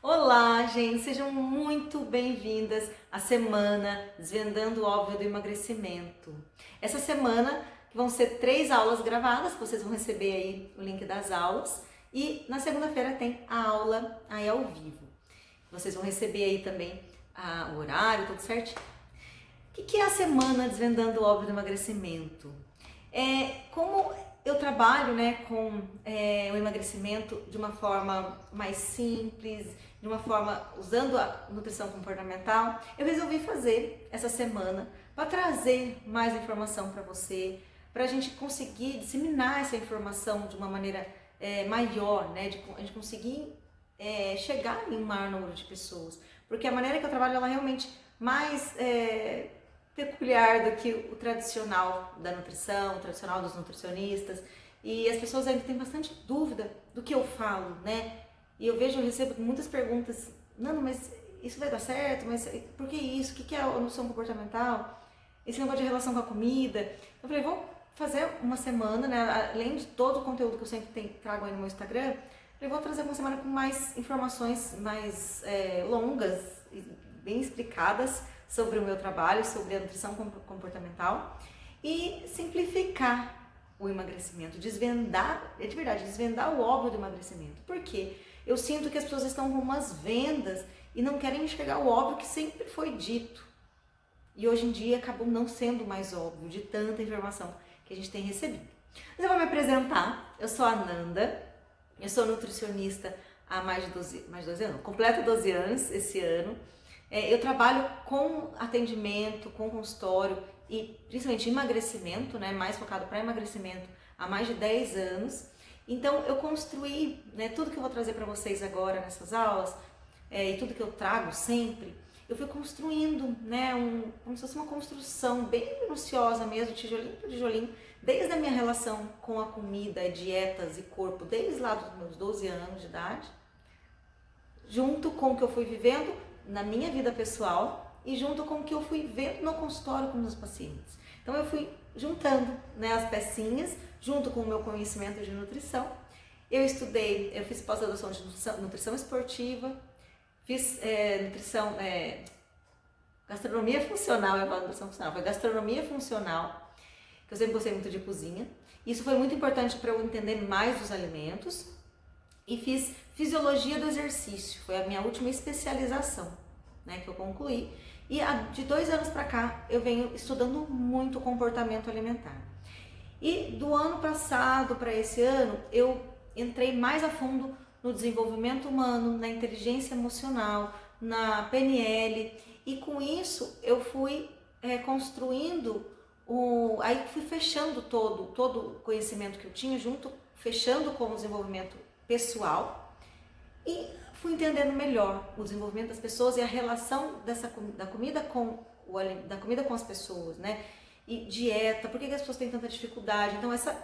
Olá, gente, sejam muito bem-vindas à semana Desvendando o Óbvio do Emagrecimento. Essa semana vão ser 3 aulas gravadas, vocês vão receber aí o link das aulas, e na segunda-feira tem a aula aí ao vivo. Vocês vão receber aí também o horário, tudo certinho. O que é a semana Desvendando o Óbvio do Emagrecimento? Como eu trabalho, com o emagrecimento de uma forma mais simples, de uma forma usando a nutrição comportamental, eu resolvi fazer essa semana para trazer mais informação para você, para a gente conseguir disseminar essa informação de uma maneira maior, de a gente conseguir chegar em um maior número de pessoas, porque a maneira que eu trabalho ela é realmente mais peculiar do que o tradicional da nutrição, o tradicional dos nutricionistas, e as pessoas ainda têm bastante dúvida do que eu falo, E eu recebo muitas perguntas, Nano, mas isso vai dar certo? Mas por que isso? O que é a nutrição comportamental? Esse negócio de relação com a comida? Eu falei, vou fazer uma semana, além de todo o conteúdo que eu sempre trago aí no meu Instagram, eu vou trazer uma semana com mais informações mais longas e bem explicadas sobre o meu trabalho, sobre a nutrição comportamental e simplificar o emagrecimento, desvendar, de verdade, desvendar o óbvio do emagrecimento. Por quê? Eu sinto que as pessoas estão com umas vendas e não querem enxergar o óbvio que sempre foi dito. E hoje em dia acabou não sendo mais óbvio de tanta informação que a gente tem recebido. Mas eu vou me apresentar, eu sou a Nanda, eu sou nutricionista há mais de 12 anos, completo 12 anos esse ano. Eu trabalho com atendimento, com consultório e principalmente emagrecimento, mais focado para emagrecimento há mais de 10 anos. Então eu construí tudo que eu vou trazer para vocês agora nessas aulas e tudo que eu trago sempre, eu fui construindo como se fosse uma construção bem minuciosa mesmo, tijolinho por tijolinho, desde a minha relação com a comida, dietas e corpo, desde lá dos meus 12 anos de idade, junto com o que eu fui vivendo na minha vida pessoal e junto com o que eu fui vendo no consultório com meus pacientes. Então eu fui juntando as pecinhas, junto com o meu conhecimento de nutrição. Eu fiz pós-graduação de nutrição esportiva, fiz gastronomia funcional, foi gastronomia funcional, que eu sempre gostei muito de cozinha. Isso foi muito importante para eu entender mais os alimentos. E fiz fisiologia do exercício, foi a minha última especialização, que eu concluí. E de 2 anos para cá eu venho estudando muito comportamento alimentar. E do ano passado para esse ano eu entrei mais a fundo no desenvolvimento humano, na inteligência emocional, na PNL, e com isso eu fui construindo aí fui fechando todo o conhecimento que eu tinha fechando com o desenvolvimento pessoal e fui entendendo melhor o desenvolvimento das pessoas e a relação da comida com as pessoas, E dieta, por que as pessoas têm tanta dificuldade? Então essa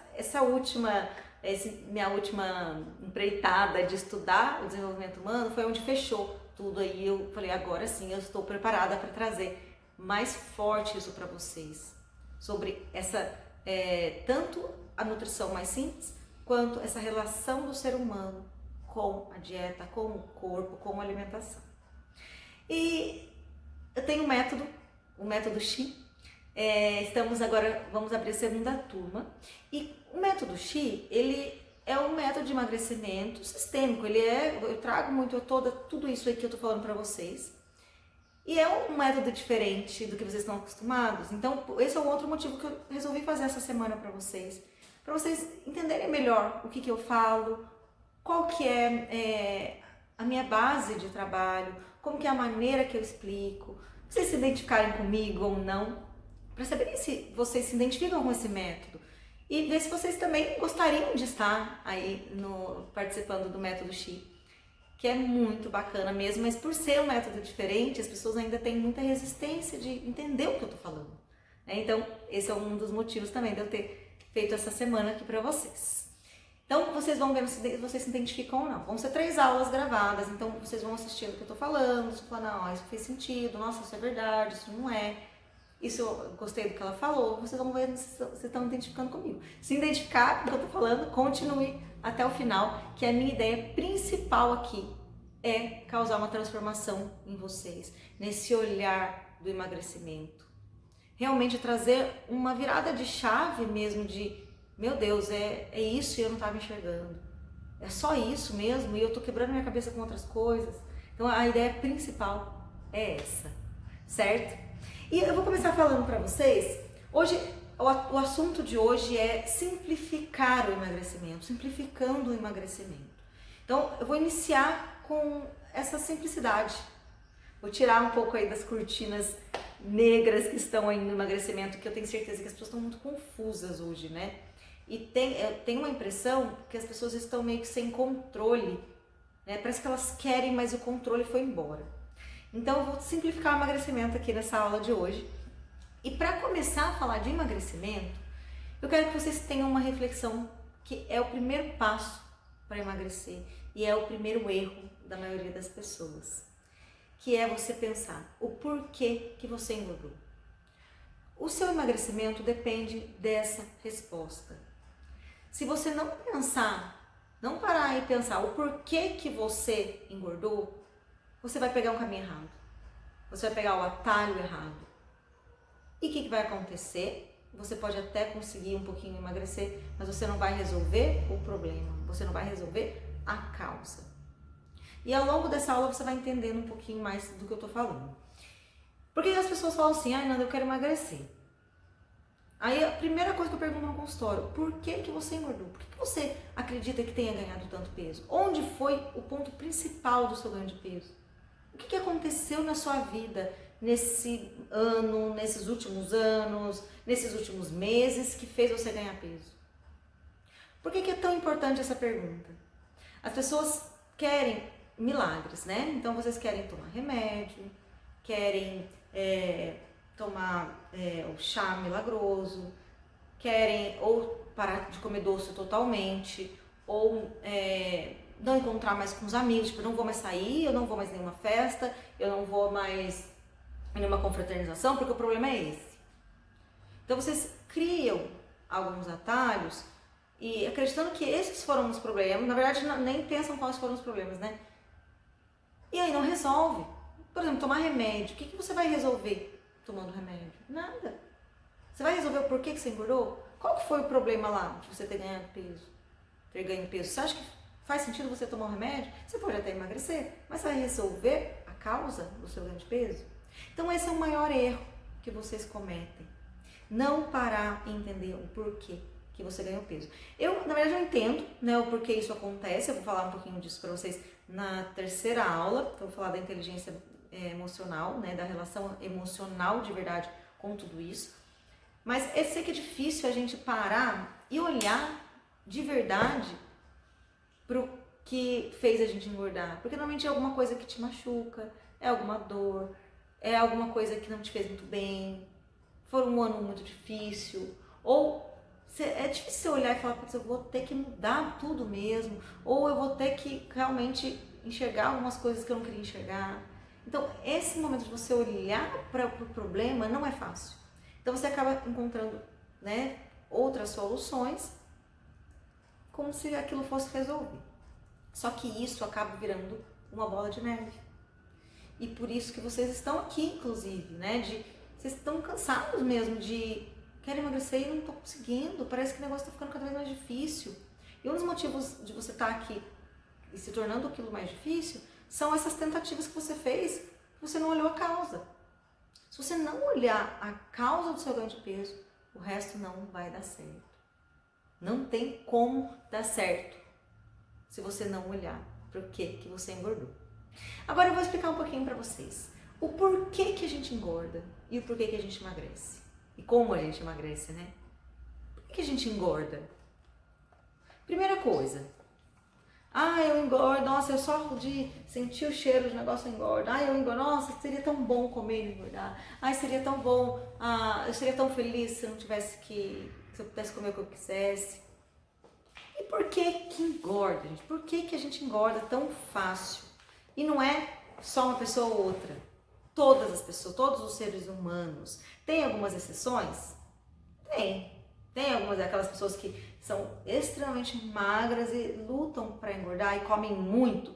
minha última empreitada de estudar o desenvolvimento humano foi onde fechou tudo aí. Eu falei, agora sim eu estou preparada para trazer mais forte isso para vocês, sobre tanto a nutrição mais simples, quanto essa relação do ser humano com a dieta, com o corpo, com a alimentação. E eu tenho o método Xi. Vamos abrir a segunda turma. E o método Xi, ele é um método de emagrecimento sistêmico. Eu trago muito tudo isso aí que eu tô falando para vocês. E é um método diferente do que vocês estão acostumados. Então, esse é um outro motivo que eu resolvi fazer essa semana para vocês entenderem melhor o que eu falo, qual que é a minha base de trabalho, como que é a maneira que eu explico, vocês se identificarem comigo ou não, para saberem se vocês se identificam com esse método e ver se vocês também gostariam de estar aí participando do método Xi, que é muito bacana mesmo, mas por ser um método diferente, as pessoas ainda têm muita resistência de entender o que eu tô falando. Então, esse é um dos motivos também de eu ter feito essa semana aqui para vocês. Então, vocês vão ver se vocês se identificam ou não. Vão ser 3 aulas gravadas, então vocês vão assistindo o que eu tô falando, você fala, não, isso fez sentido, nossa, isso é verdade, isso não é, isso eu gostei do que ela falou, vocês vão ver se vocês estão identificando comigo. Se identificar com o que eu tô falando, continue até o final, que é a minha ideia principal aqui, é causar uma transformação em vocês, nesse olhar do emagrecimento. Realmente trazer uma virada de chave mesmo de, meu Deus, é isso e eu não estava enxergando. É só isso mesmo e eu estou quebrando minha cabeça com outras coisas. Então a ideia principal é essa, certo? E eu vou começar falando para vocês, hoje, o assunto de hoje é simplificar o emagrecimento, simplificando o emagrecimento. Então eu vou iniciar com essa simplicidade. Vou tirar um pouco aí das cortinas negras que estão aí no emagrecimento, que eu tenho certeza que as pessoas estão muito confusas hoje, né? E eu tenho uma impressão que as pessoas estão meio que sem controle, né? Parece que elas querem, mas o controle foi embora. Então eu vou simplificar o emagrecimento aqui nessa aula de hoje. E para começar a falar de emagrecimento, eu quero que vocês tenham uma reflexão que é o primeiro passo para emagrecer e é o primeiro erro da maioria das pessoas, que é você pensar o porquê que você engordou. O seu emagrecimento depende dessa resposta. Se você não pensar, não parar e pensar o porquê que você engordou, você vai pegar um caminho errado. Você vai pegar o atalho errado. E o que vai acontecer? Você pode até conseguir um pouquinho emagrecer, mas você não vai resolver o problema. Você não vai resolver a causa. E ao longo dessa aula você vai entendendo um pouquinho mais do que eu tô falando. Porque as pessoas falam assim, ai Nanda, eu quero emagrecer. Aí a primeira coisa que eu pergunto no consultório, por que que você engordou? Por que você acredita que tenha ganhado tanto peso? Onde foi o ponto principal do seu ganho de peso? O que aconteceu na sua vida nesse ano, nesses últimos anos, nesses últimos meses que fez você ganhar peso? Por que é tão importante essa pergunta? As pessoas querem milagres, né? Então vocês querem tomar remédio, querem tomar o chá milagroso, querem ou parar de comer doce totalmente, ou não encontrar mais com os amigos, tipo, eu não vou mais sair, eu não vou mais em nenhuma festa, eu não vou mais em nenhuma confraternização, porque o problema é esse. Então vocês criam alguns atalhos e acreditando que esses foram os problemas, na verdade nem pensam quais foram os problemas, né? E aí não resolve. Por exemplo, tomar remédio. O que você vai resolver tomando remédio? Nada. Você vai resolver o porquê que você engordou? Qual que foi o problema lá de você ter ganhado peso? Ter ganho peso? Você acha que faz sentido você tomar um remédio? Você pode até emagrecer, mas vai resolver a causa do seu ganho de peso? Então esse é o maior erro que vocês cometem. Não parar e entender o porquê que você ganhou peso. Na verdade, eu entendo, né, o porquê isso acontece. Eu vou falar um pouquinho disso para vocês na terceira aula. Então, eu vou falar da inteligência emocional, né, da relação emocional de verdade com tudo isso. Mas eu sei que é difícil a gente parar e olhar de verdade pro que fez a gente engordar. Porque normalmente é alguma coisa que te machuca, é alguma dor, é alguma coisa que não te fez muito bem, foi um ano muito difícil, ou é difícil olhar e falar, eu vou ter que mudar tudo mesmo, ou eu vou ter que realmente enxergar algumas coisas que eu não queria enxergar. Então, esse momento de você olhar para o problema não é fácil. Então, você acaba encontrando, né, outras soluções, como se aquilo fosse resolver. Só que isso acaba virando uma bola de neve. E por isso que vocês estão aqui, inclusive, né, vocês estão cansados mesmo de quero emagrecer e não estou conseguindo, parece que o negócio está ficando cada vez mais difícil. E um dos motivos de você estar aqui e se tornando aquilo mais difícil são essas tentativas que você fez, você não olhou a causa. Se você não olhar a causa do seu ganho de peso, o resto não vai dar certo. Não tem como dar certo se você não olhar por que você engordou. Agora eu vou explicar um pouquinho para vocês o porquê que a gente engorda e o porquê que a gente emagrece. E como a gente emagrece, né? Por que a gente engorda? Primeira coisa. Eu engordo, nossa, eu só de sentir o cheiro do negócio eu engordo. Eu engordo, nossa, seria tão bom comer e engordar. Seria tão bom, eu seria tão feliz se eu não tivesse se eu pudesse comer o que eu quisesse. E por que engorda, gente? Por que a gente engorda tão fácil? E não é só uma pessoa ou outra. Todas as pessoas, todos os seres humanos. Tem algumas exceções? Tem algumas daquelas pessoas que são extremamente magras e lutam para engordar e comem muito.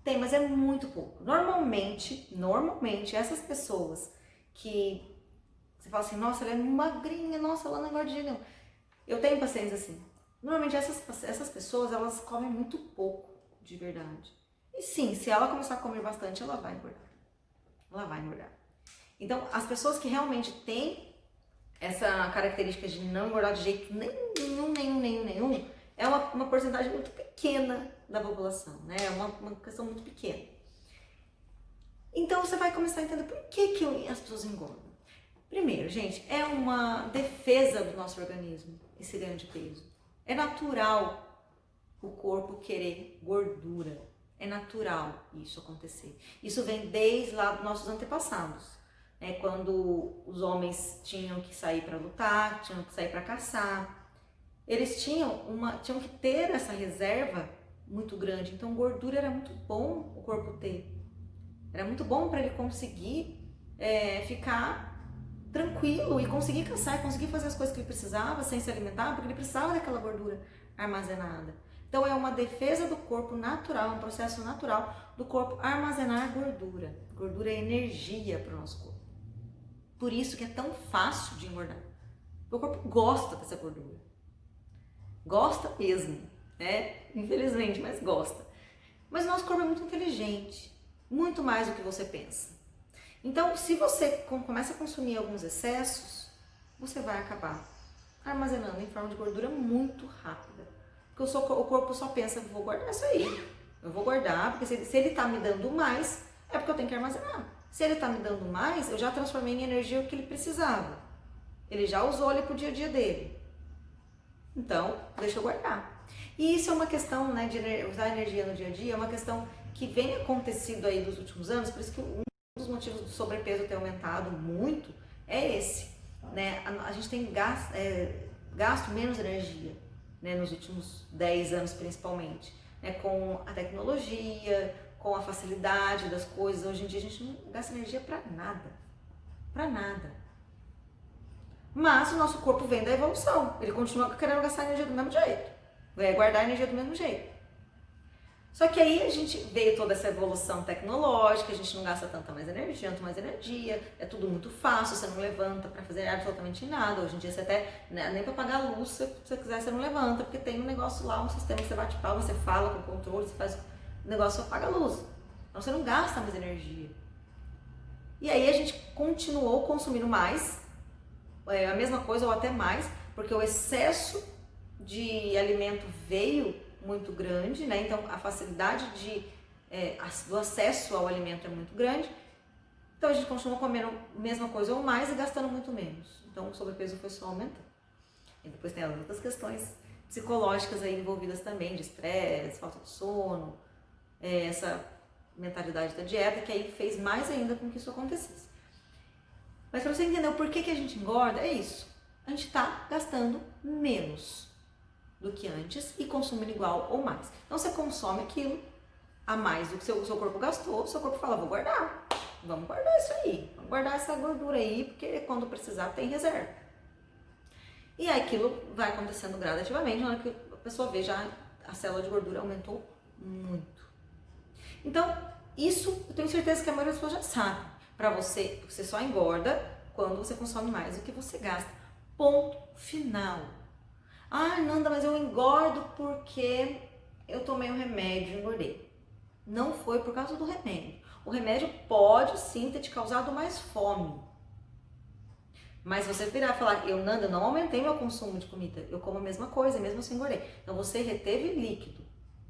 Tem, mas é muito pouco. Normalmente, essas pessoas que você fala assim, nossa, ela é magrinha, nossa, ela não engorda de jeito nenhum. Eu tenho pacientes assim. Normalmente essas pessoas, elas comem muito pouco, de verdade. E sim, se ela começar a comer bastante, ela vai engordar. Ela vai engordar. Então, as pessoas que realmente têm essa característica de não engordar de jeito nenhum, é uma porcentagem muito pequena da população, né? É uma questão muito pequena. Então, você vai começar a entender por que as pessoas engordam. Primeiro, gente, é uma defesa do nosso organismo, esse ganho de peso. É natural o corpo querer gordura. É natural isso acontecer. Isso vem desde lá dos nossos antepassados, né? Quando os homens tinham que sair para lutar, tinham que sair para caçar, eles tinham que ter essa reserva muito grande. Então, gordura era muito bom o corpo ter. Era muito bom para ele conseguir ficar tranquilo e conseguir caçar e conseguir fazer as coisas que ele precisava sem se alimentar, porque ele precisava daquela gordura armazenada. Então é uma defesa do corpo natural, um processo natural do corpo armazenar gordura. Gordura é energia para o nosso corpo. Por isso que é tão fácil de engordar. O corpo gosta dessa gordura. Gosta mesmo, né? Infelizmente, mas gosta. Mas o nosso corpo é muito inteligente, muito mais do que você pensa. Então, se você começa a consumir alguns excessos, você vai acabar armazenando em forma de gordura muito rápida. Porque o corpo só pensa, vou guardar isso aí, eu vou guardar, porque se ele está me dando mais, é porque eu tenho que armazenar. Se ele está me dando mais, eu já transformei em energia o que ele precisava. Ele já usou ali para o dia a dia dele. Então, deixa eu guardar. E isso é uma questão, né, de usar energia no dia a dia, é uma questão que vem acontecido aí dos últimos anos, por isso que um dos motivos do sobrepeso ter aumentado muito é esse, né? A gente tem gasto menos energia, né, nos últimos 10 anos principalmente, né, com a tecnologia, com a facilidade das coisas. Hoje em dia a gente não gasta energia para nada. Mas o nosso corpo vem da evolução, ele continua querendo gastar energia do mesmo jeito, vai guardar energia do mesmo jeito. Só que aí a gente veio toda essa evolução tecnológica, a gente não gasta tanta mais energia, é tudo muito fácil, você não levanta para fazer absolutamente nada. Hoje em dia você até, né, nem para pagar a luz, se você quiser, você não levanta, porque tem um negócio lá, um sistema que você bate palma, você fala com o controle, você faz o negócio, apaga a luz. Então você não gasta mais energia. E aí a gente continuou consumindo mais, a mesma coisa ou até mais, porque o excesso de alimento veio muito grande, né? Então a facilidade do acesso ao alimento é muito grande. Então a gente continua comendo a mesma coisa ou mais e gastando muito menos. Então o sobrepeso foi só aumentando. E depois tem as outras questões psicológicas aí envolvidas também, de estresse, falta de sono, essa mentalidade da dieta, que aí fez mais ainda com que isso acontecesse. Mas para você entender o porquê que a gente engorda, é isso. A gente está gastando menos do que antes e consumindo igual ou mais. Então você consome aquilo a mais do que o seu corpo gastou, o seu corpo fala, vou guardar, vamos guardar isso aí, vamos guardar essa gordura aí, porque quando precisar tem reserva. E aí aquilo vai acontecendo gradativamente, na hora que a pessoa vê já a célula de gordura aumentou muito. Então, isso eu tenho certeza que a maioria das pessoas já sabe. Para você só engorda quando você consome mais do que você gasta. Ponto final. Ah, Nanda, mas eu engordo porque eu tomei um remédio e engordei. Não foi por causa do remédio. O remédio pode sim ter te causado mais fome. Mas você virar e falar, Nanda, eu não aumentei meu consumo de comida, eu como a mesma coisa, mesmo assim engordei. Então você reteve líquido,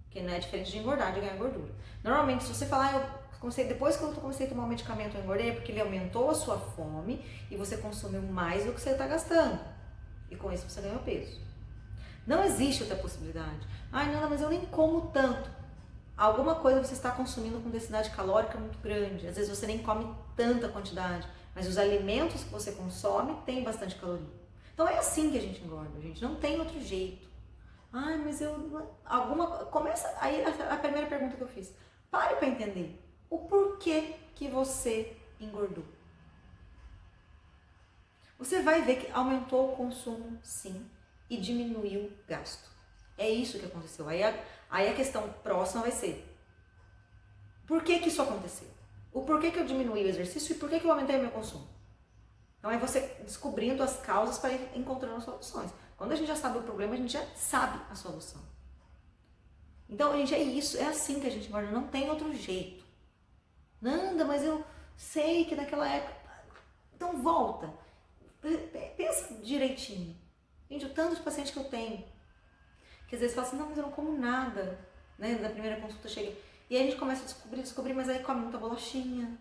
que não é diferente de engordar, de ganhar gordura. Normalmente, se você falar, depois que eu comecei a tomar um medicamento, eu engordei, é porque ele aumentou a sua fome e você consumiu mais do que você está gastando. E com isso você ganhou peso. Não existe outra possibilidade. Ai, Nanda, mas eu nem como tanto. Alguma coisa você está consumindo com densidade calórica muito grande. Às vezes você nem come tanta quantidade, mas os alimentos que você consome têm bastante caloria. Então é assim que a gente engorda, gente. Não tem outro jeito. Ai, mas começa aí a primeira pergunta que eu fiz. Pare para entender o porquê que você engordou. Você vai ver que aumentou o consumo, sim, e diminuiu o gasto. É isso que aconteceu. Aí a questão próxima vai ser, por que que isso aconteceu? O porquê que eu diminuí o exercício e por que que eu aumentei o meu consumo? Então é você descobrindo as causas para ir encontrando soluções. Quando a gente já sabe o problema, a gente já sabe a solução. Então, gente, é isso, é assim que a gente engorda, não tem outro jeito. Nanda, mas eu sei que naquela época... Então volta, pensa direitinho. Gente, o tanto de paciente que eu tenho, que às vezes fala assim, não, mas eu não como nada, né? Na primeira consulta chega... E aí a gente começa a descobrir, mas aí come muita bolachinha,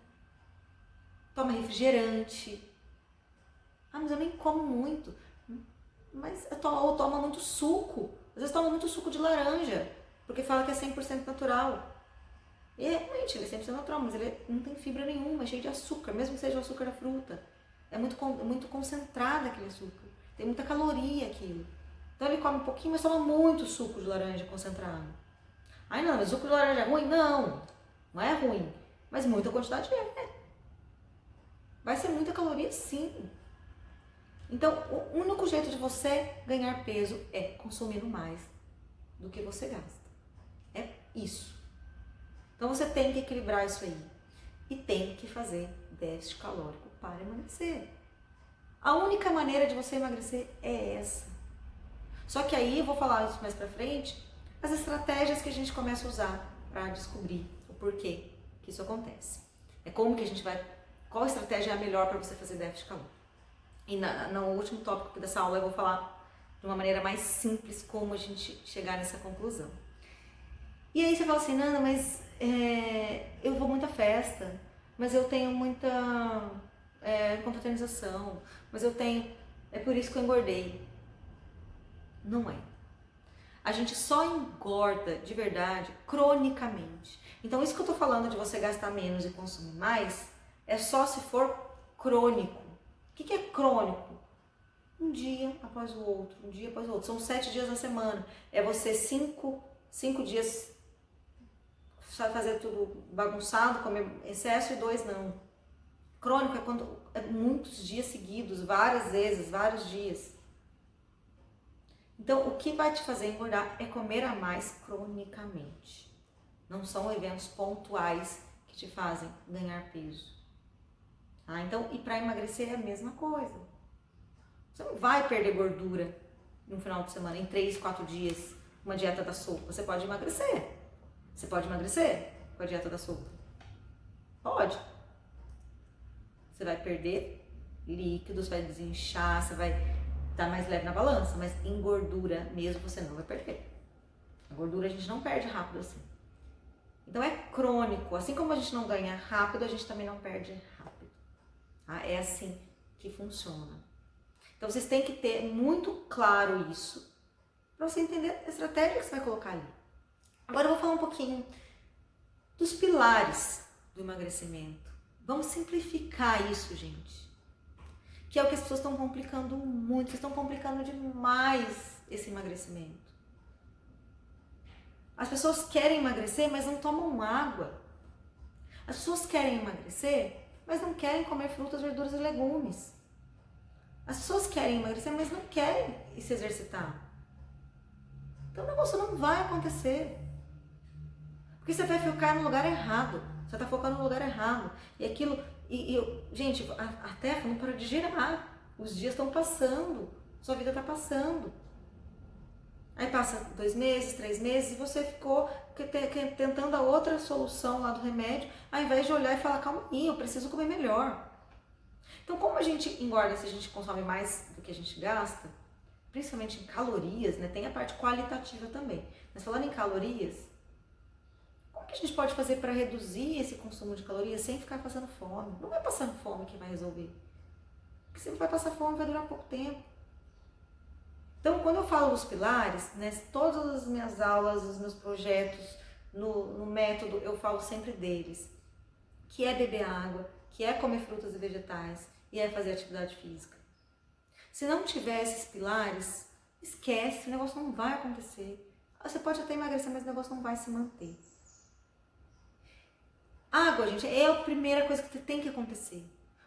toma refrigerante. Ah, mas eu nem como muito. Mas ou toma muito suco. Às vezes toma muito suco de laranja, porque fala que é 100% natural. E realmente, ele é 100% natural, mas ele não tem fibra nenhuma, é cheio de açúcar, mesmo que seja o açúcar da fruta. É muito concentrado aquele açúcar. Tem muita caloria aquilo. Então ele come um pouquinho, mas toma muito suco de laranja concentrado. Ai não, mas suco de laranja é ruim? Não, não é ruim. Mas muita quantidade é. Vai ser muita caloria sim. Então, o único jeito de você ganhar peso é consumindo mais do que você gasta. É isso. Então você tem que equilibrar isso aí. E tem que fazer déficit calórico para emagrecer. A única maneira de você emagrecer é essa. Só que aí, eu vou falar isso mais pra frente, as estratégias que a gente começa a usar para descobrir o porquê que isso acontece. É como que a gente vai... Qual estratégia é a melhor para você fazer déficit calórico. E no último tópico dessa aula eu vou falar de uma maneira mais simples como a gente chegar nessa conclusão. E aí você fala assim, Nanda, mas eu vou muita festa, mas eu tenho muita confraternização, mas eu tenho... É por isso que eu engordei. Não é. A gente só engorda de verdade cronicamente. Então isso que eu tô falando de você gastar menos e consumir mais é só se for crônico. O que é crônico? Um dia após o outro, um dia após o outro. São 7 dias na semana. É você 5 dias fazer tudo bagunçado, comer excesso e 2 não. Crônico é quando é muitos dias seguidos, várias vezes, vários dias. Então, o que vai te fazer engordar é comer a mais cronicamente. Não são eventos pontuais que te fazem ganhar peso. Tá? Então, e para emagrecer é a mesma coisa. Você não vai perder gordura no final de semana, em 3, 4 dias, uma dieta da sopa. Você pode emagrecer. Você pode emagrecer com a dieta da sopa? Pode. Você vai perder líquidos, vai desinchar, você vai estar mais leve na balança, mas em gordura mesmo você não vai perder. A gordura a gente não perde rápido assim. Então é crônico. Assim como a gente não ganha rápido, a gente também não perde rápido. Tá? É assim que funciona. Então vocês têm que ter muito claro isso para você entender a estratégia que você vai colocar ali. Agora eu vou falar um pouquinho dos pilares do emagrecimento. Vamos simplificar isso, gente. Que é o que as pessoas estão complicando muito, vocês estão complicando demais esse emagrecimento. As pessoas querem emagrecer, mas não tomam água. As pessoas querem emagrecer, mas não querem comer frutas, verduras e legumes. As pessoas querem emagrecer, mas não querem se exercitar. Então o negócio não vai acontecer. Porque você vai ficar no lugar errado. Você está focando no lugar errado. E aquilo... gente, a Terra não para de girar. Os dias estão passando. Sua vida está passando. Aí passa 2 meses, 3 meses e você ficou tentando a outra solução lá do remédio, ao invés de olhar e falar, calma aí, eu preciso comer melhor. Então, como a gente engorda se a gente consome mais do que a gente gasta, principalmente em calorias, né? Tem a parte qualitativa também. Mas falando em calorias, como que a gente pode fazer para reduzir esse consumo de calorias sem ficar passando fome? Não é passando fome que vai resolver. Porque se vai passar fome, vai durar pouco tempo. Então, quando eu falo dos pilares, né, todas as minhas aulas, os meus projetos, no método, eu falo sempre deles. Que é beber água, que é comer frutas e vegetais, e é fazer atividade física. Se não tiver esses pilares, esquece, o negócio não vai acontecer. Você pode até emagrecer, mas o negócio não vai se manter. Água, gente, é a primeira coisa que tem que acontecer.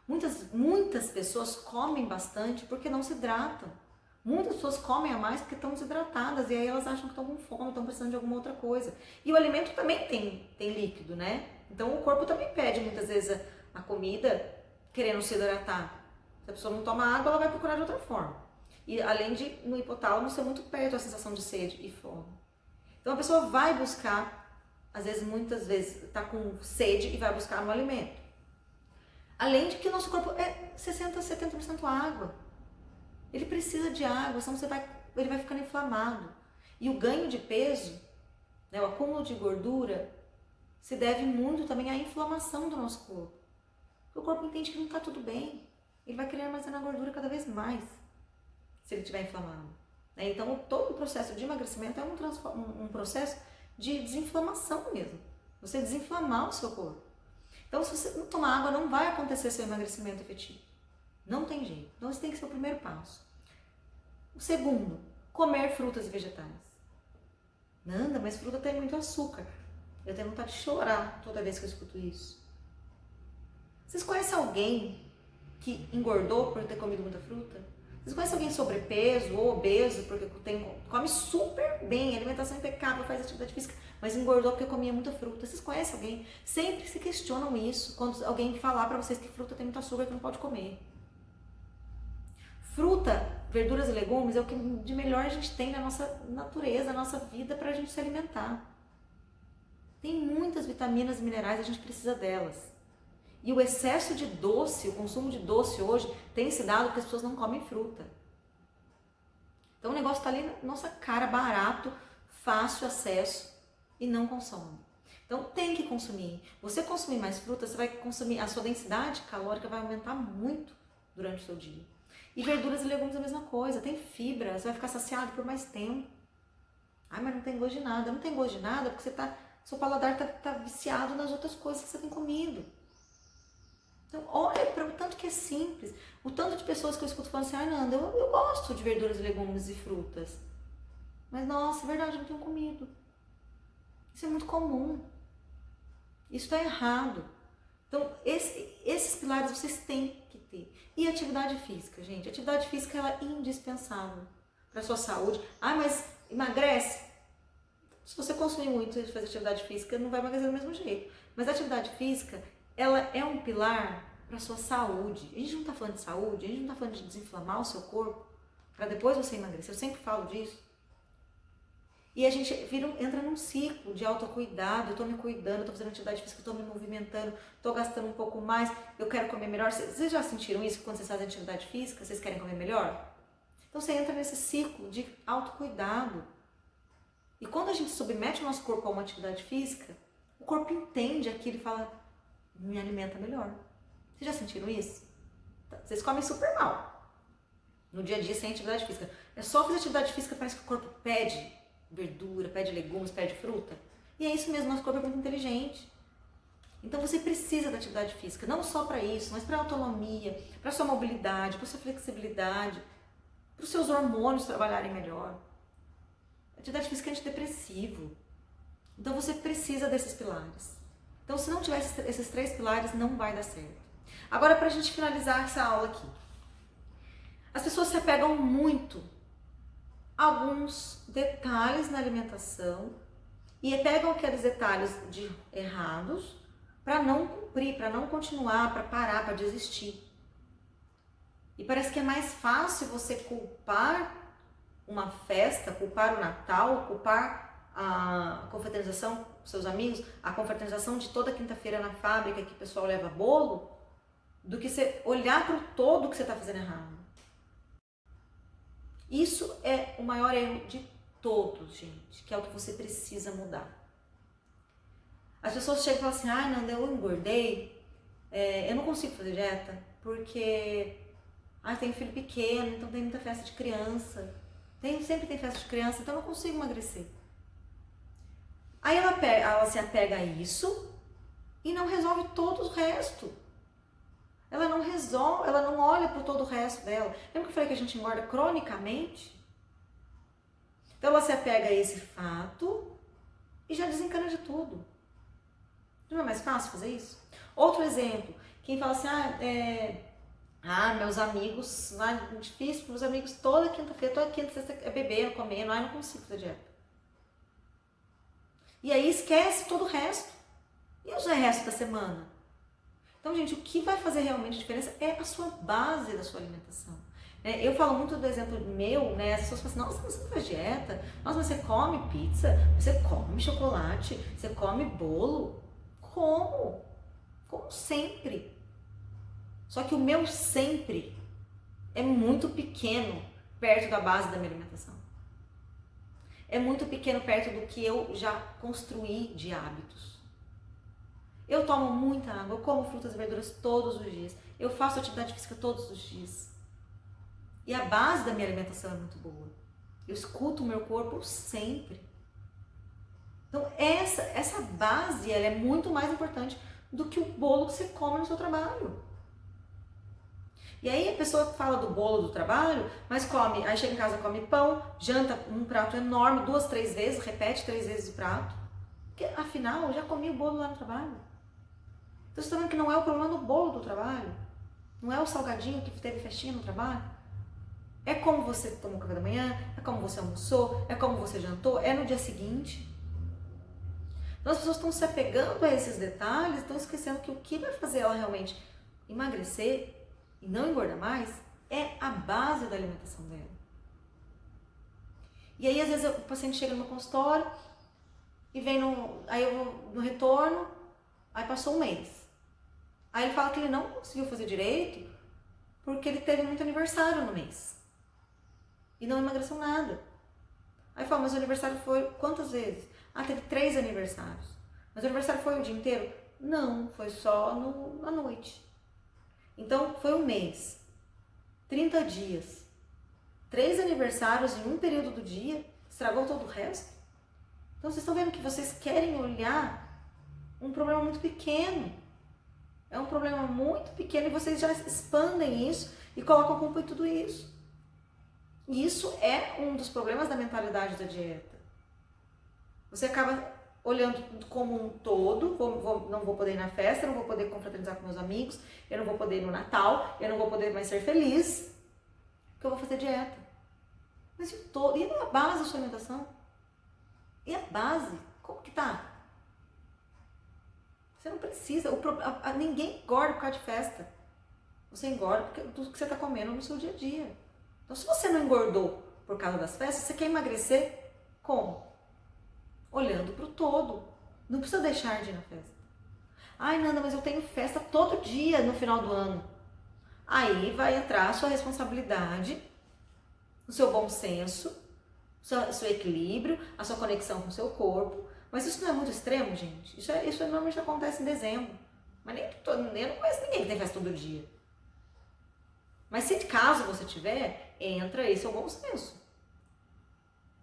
Muitas pessoas comem bastante porque não se hidratam. Muitas pessoas comem a mais porque estão desidratadas e aí elas acham que estão com fome, estão precisando de alguma outra coisa. E o alimento também tem líquido, né? Então o corpo também pede muitas vezes a comida querendo se hidratar. Se a pessoa não toma água, ela vai procurar de outra forma. E além de no hipotálamo ser muito perto a sensação de sede e fome. Então a pessoa vai buscar, às vezes, muitas vezes, está com sede e vai buscar no alimento. Além de que o nosso corpo é 60% a 70% água. Ele precisa de água, senão ele vai ficando inflamado. E o ganho de peso, né, o acúmulo de gordura, se deve muito também à inflamação do nosso corpo. Porque o corpo entende que não está tudo bem. Ele vai querer armazenar gordura cada vez mais, se ele estiver inflamado. Então, todo o processo de emagrecimento é um processo de desinflamação mesmo. Você desinflamar o seu corpo. Então, se você não tomar água, não vai acontecer seu emagrecimento efetivo. Não tem jeito. Então, esse tem que ser o primeiro passo. O segundo, comer frutas e vegetais. Nanda, mas fruta tem muito açúcar. Eu tenho vontade de chorar toda vez que eu escuto isso. Vocês conhecem alguém que engordou por ter comido muita fruta? Vocês conhecem alguém sobrepeso ou obeso porque come super bem, alimentação impecável, faz atividade física, mas engordou porque comia muita fruta? Vocês conhecem alguém? Sempre se questionam isso quando alguém falar pra vocês que fruta tem muito açúcar e que não pode comer. Fruta, verduras e legumes é o que de melhor a gente tem na nossa natureza, na nossa vida pra gente se alimentar. Tem muitas vitaminas e minerais, a gente precisa delas. E o excesso de doce, o consumo de doce hoje, tem se dado porque as pessoas não comem fruta. Então o negócio está ali na nossa cara, barato, fácil acesso e não consome. Então tem que consumir. Você consumir mais fruta, você vai consumir, a sua densidade calórica vai aumentar muito durante o seu dia. E verduras e legumes é a mesma coisa, tem fibra, você vai ficar saciado por mais tempo. Ai, mas não tem gosto de nada. Não tem gosto de nada porque seu paladar tá viciado nas outras coisas que você tem comido. Então, olha para o tanto que é simples. O tanto de pessoas que eu escuto falando assim, Nanda, eu gosto de verduras, legumes e frutas. Mas, nossa, é verdade, eu não tenho comido. Isso é muito comum. Isso está errado. Então, esses pilares vocês têm que ter. E atividade física, gente. Atividade física ela é indispensável para a sua saúde. Ah, mas emagrece? Se você consumir muito e fazer atividade física, não vai emagrecer do mesmo jeito. Mas a atividade física, ela é um pilar para a sua saúde. A gente não está falando de saúde, a gente não está falando de desinflamar o seu corpo para depois você emagrecer. Eu sempre falo disso. E a gente entra num ciclo de autocuidado. Eu estou me cuidando, estou fazendo atividade física, estou me movimentando, estou gastando um pouco mais, eu quero comer melhor. Vocês já sentiram isso quando vocês fazem atividade física? Vocês querem comer melhor? Então você entra nesse ciclo de autocuidado. E quando a gente submete o nosso corpo a uma atividade física, o corpo entende aquilo e fala, me alimenta melhor. Vocês já sentiram isso? Vocês comem super mal no dia a dia sem atividade física. É só fazer atividade física, parece que o corpo pede verdura, pede legumes, pede fruta. E é isso mesmo, nosso corpo é muito inteligente. Então você precisa da atividade física, não só para isso, mas para a autonomia, para a sua mobilidade, para a sua flexibilidade, para os seus hormônios trabalharem melhor. A atividade física é antidepressivo. Então você precisa desses pilares. Então se não tiver esses 3 pilares, não vai dar certo. Agora, para a gente finalizar essa aula aqui. As pessoas se apegam muito a alguns detalhes na alimentação e pegam aqueles detalhes errados para não cumprir, para não continuar, para parar, para desistir. E parece que é mais fácil você culpar uma festa, culpar o Natal, culpar a confraternização com seus amigos, a confraternização de toda quinta-feira na fábrica que o pessoal leva bolo, do que você olhar para o todo que você está fazendo errado. Isso é o maior erro de todos, gente, que é o que você precisa mudar. As pessoas chegam e falam assim, Nanda, eu engordei, eu não consigo fazer dieta, porque tenho filho pequeno, então tem muita festa de criança, sempre tem festa de criança, então eu não consigo emagrecer. Aí ela se apega a isso e não resolve todo o resto. Ela não resolve, ela não olha para todo o resto dela. Lembra que eu falei que a gente engorda cronicamente? Então ela se apega a esse fato e já desencana de tudo. Não é mais fácil fazer isso? Outro exemplo, quem fala assim, Ah, meus amigos, é difícil, meus amigos toda quinta, sexta é bebendo, comendo, não consigo fazer dieta. E aí esquece todo o resto. E o resto da semana? Então, gente, o que vai fazer realmente diferença é a sua base da sua alimentação. Eu falo muito do exemplo meu, né? As pessoas falam assim, nossa, você não faz dieta? Nossa, mas você come pizza, você come chocolate, você come bolo. Como? Como sempre. Só que o meu sempre é muito pequeno perto da base da minha alimentação. É muito pequeno perto do que eu já construí de hábitos. Eu tomo muita água, eu como frutas e verduras todos os dias, eu faço atividade física todos os dias. E a base da minha alimentação é muito boa. Eu escuto o meu corpo sempre. Então essa base ela é muito mais importante do que o bolo que você come no seu trabalho. E aí a pessoa fala do bolo do trabalho, mas come, aí chega em casa, come pão, janta um prato enorme, 2, 3 vezes, repete 3 vezes o prato. Porque afinal, eu já comi o bolo lá no trabalho. Então você está vendo que não é o problema do bolo do trabalho? Não é o salgadinho que teve festinha no trabalho? É como você tomou café da manhã, é como você almoçou, é como você jantou, é no dia seguinte. Então as pessoas estão se apegando a esses detalhes, estão esquecendo que o que vai fazer ela realmente emagrecer e não engordar mais é a base da alimentação dela. E aí às vezes o paciente chega no meu consultório e vem aí eu vou no retorno, aí passou um mês. Aí ele fala que ele não conseguiu fazer direito porque ele teve muito aniversário no mês. E não emagreceu nada. Aí fala, mas o aniversário foi quantas vezes? Ah, teve 3 aniversários. Mas o aniversário foi o dia inteiro? Não, foi só à noite. Então foi um mês, 30 dias, 3 aniversários em um período do dia, estragou todo o resto. Então vocês estão vendo que vocês querem olhar um problema muito pequeno. É um problema muito pequeno e vocês já expandem isso e colocam a culpa em tudo isso. E isso é um dos problemas da mentalidade da dieta. Você acaba olhando como um todo, não vou poder ir na festa, não vou poder confraternizar com meus amigos, eu não vou poder ir no Natal, eu não vou poder mais ser feliz, porque eu vou fazer dieta. Mas e a base da sua alimentação? E a base? Como que tá? Você não precisa, ninguém engorda por causa de festa. Você engorda porque tudo que você está comendo no seu dia a dia. Então, se você não engordou por causa das festas, você quer emagrecer como? Olhando para o todo. Não precisa deixar de ir na festa. Ai, Nanda, mas eu tenho festa todo dia no final do ano. Aí vai entrar a sua responsabilidade, o seu bom senso, o seu equilíbrio, a sua conexão com o seu corpo. Mas isso não é muito extremo, gente? Isso normalmente acontece em dezembro. Mas eu não conheço ninguém que tem festa todo dia. Mas se caso você tiver, entra esse é o bom senso.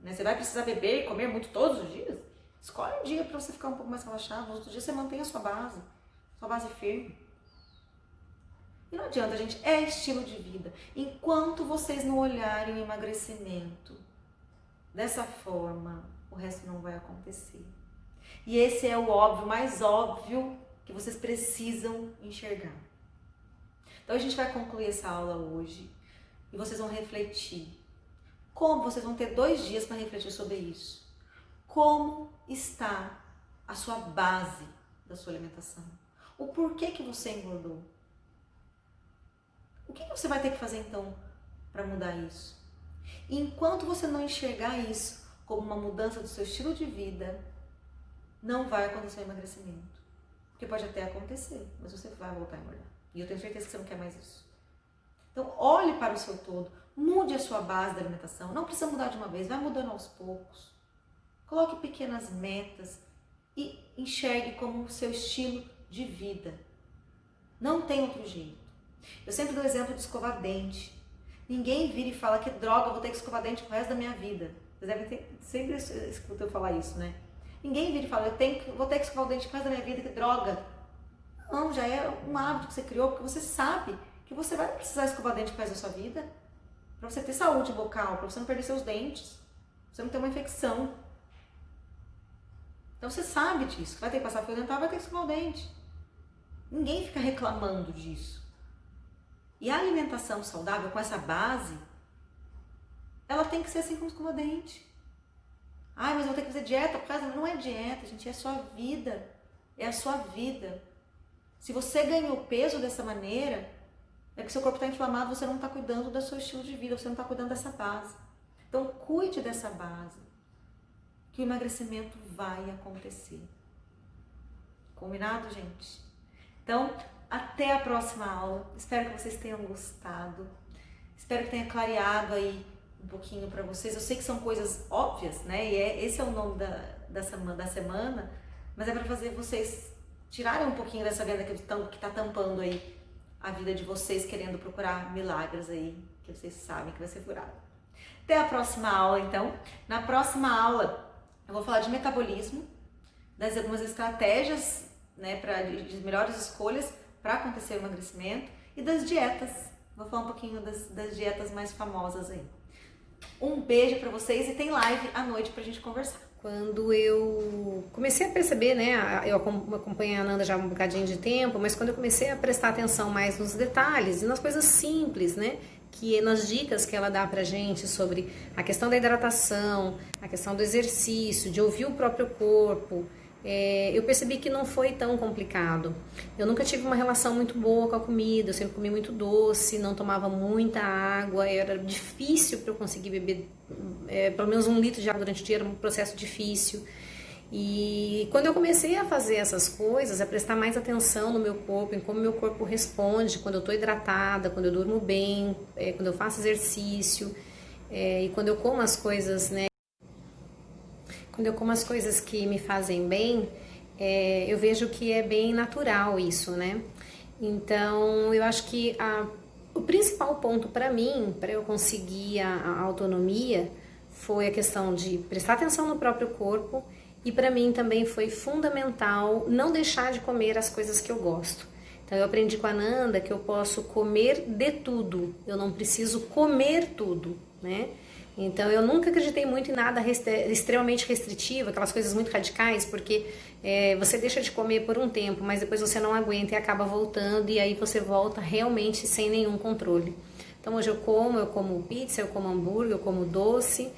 Você vai precisar beber e comer muito todos os dias? Escolhe um dia para você ficar um pouco mais relaxado. Nos outros dias você mantém a sua base firme. E não adianta, gente, é estilo de vida. Enquanto vocês não olharem o emagrecimento dessa forma, o resto não vai acontecer. E esse é o óbvio, mais óbvio que vocês precisam enxergar. Então a gente vai concluir essa aula hoje e vocês vão refletir. Como vocês vão ter 2 dias para refletir sobre isso? Como está a sua base da sua alimentação? O porquê que você engordou? O que você vai ter que fazer então para mudar isso? E enquanto você não enxergar isso como uma mudança do seu estilo de vida, não vai acontecer o emagrecimento. Porque pode até acontecer, mas você vai voltar a engordar. E eu tenho certeza que você não quer mais isso. Então, olhe para o seu todo. Mude a sua base da alimentação. Não precisa mudar de uma vez, vai mudando aos poucos. Coloque pequenas metas e enxergue como o seu estilo de vida. Não tem outro jeito. Eu sempre dou o exemplo de escovar dente. Ninguém vira e fala que droga, eu vou ter que escovar dente pro resto da minha vida. Vocês devem ter, sempre escutam eu falar isso, né? Ninguém vira e fala, vou ter que escovar o dente pro resto da minha vida, que droga. Não, já é um hábito que você criou, porque você sabe que você vai precisar escovar dente pro resto da sua vida. Para você ter saúde bucal, para você não perder seus dentes, pra você não ter uma infecção. Então você sabe disso, que vai ter que passar fio dental, vai ter que escovar o dente. Ninguém fica reclamando disso. E a alimentação saudável, com essa base, ela tem que ser assim como escova dente. Ai, mas eu vou ter que fazer dieta por causa... Não é dieta, gente, é a sua vida. É a sua vida. Se você ganhou peso dessa maneira, é que seu corpo está inflamado, você não está cuidando do seu estilo de vida, você não está cuidando dessa base. Então, cuide dessa base, que o emagrecimento vai acontecer. Combinado, gente? Então, até a próxima aula. Espero que vocês tenham gostado. Espero que tenha clareado aí um pouquinho para vocês. Eu sei que são coisas óbvias, né? E esse é o nome da semana, mas é para fazer vocês tirarem um pouquinho dessa venda que está tampando aí a vida de vocês, querendo procurar milagres aí, que vocês sabem que vai ser furado. Até a próxima aula, então. Na próxima aula, eu vou falar de metabolismo, das algumas estratégias, né, de melhores escolhas para acontecer o emagrecimento e das dietas. Vou falar um pouquinho das dietas mais famosas aí. Um beijo para vocês e tem live à noite pra gente conversar. Quando eu comecei a perceber, né, eu acompanhei a Ananda já há um bocadinho de tempo, mas quando eu comecei a prestar atenção mais nos detalhes e nas coisas simples, né, que nas dicas que ela dá pra gente sobre a questão da hidratação, a questão do exercício, de ouvir o próprio corpo, eu percebi que não foi tão complicado. Eu nunca tive uma relação muito boa com a comida, eu sempre comi muito doce, não tomava muita água, era difícil para eu conseguir beber pelo menos 1 litro de água durante o dia, era um processo difícil. E quando eu comecei a fazer essas coisas, a prestar mais atenção no meu corpo, em como meu corpo responde, quando eu estou hidratada, quando eu durmo bem, quando eu faço exercício, e quando eu como as coisas, né, quando eu como as coisas que me fazem bem, eu vejo que é bem natural isso, né? Então, eu acho que o principal ponto para mim, para eu conseguir a autonomia, foi a questão de prestar atenção no próprio corpo e para mim também foi fundamental não deixar de comer as coisas que eu gosto. Então, eu aprendi com a Ananda que eu posso comer de tudo, eu não preciso comer tudo, né? Então, eu nunca acreditei muito em nada extremamente restritivo, aquelas coisas muito radicais, porque você deixa de comer por um tempo, mas depois você não aguenta e acaba voltando, e aí você volta realmente sem nenhum controle. Então, hoje eu como pizza, eu como hambúrguer, eu como doce,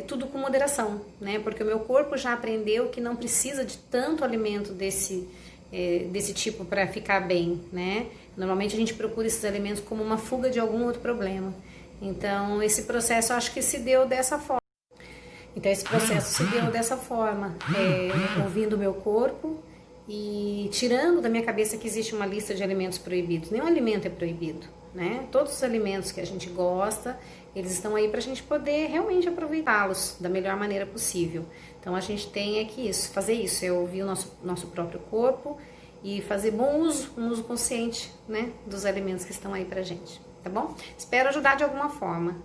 tudo com moderação, né? Porque o meu corpo já aprendeu que não precisa de tanto alimento desse tipo para ficar bem, né? Normalmente a gente procura esses alimentos como uma fuga de algum outro problema. Então, esse processo acho que se deu dessa forma. Ouvindo o meu corpo e tirando da minha cabeça que existe uma lista de alimentos proibidos. Nenhum alimento é proibido, né? Todos os alimentos que a gente gosta, eles estão aí para a gente poder realmente aproveitá-los da melhor maneira possível. Então, a gente tem que fazer isso, ouvir o nosso próprio corpo e fazer bom uso, um uso consciente, né, dos alimentos que estão aí pra gente. Tá bom? Espero ajudar de alguma forma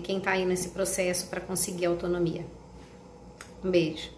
quem tá aí nesse processo para conseguir autonomia. Um beijo.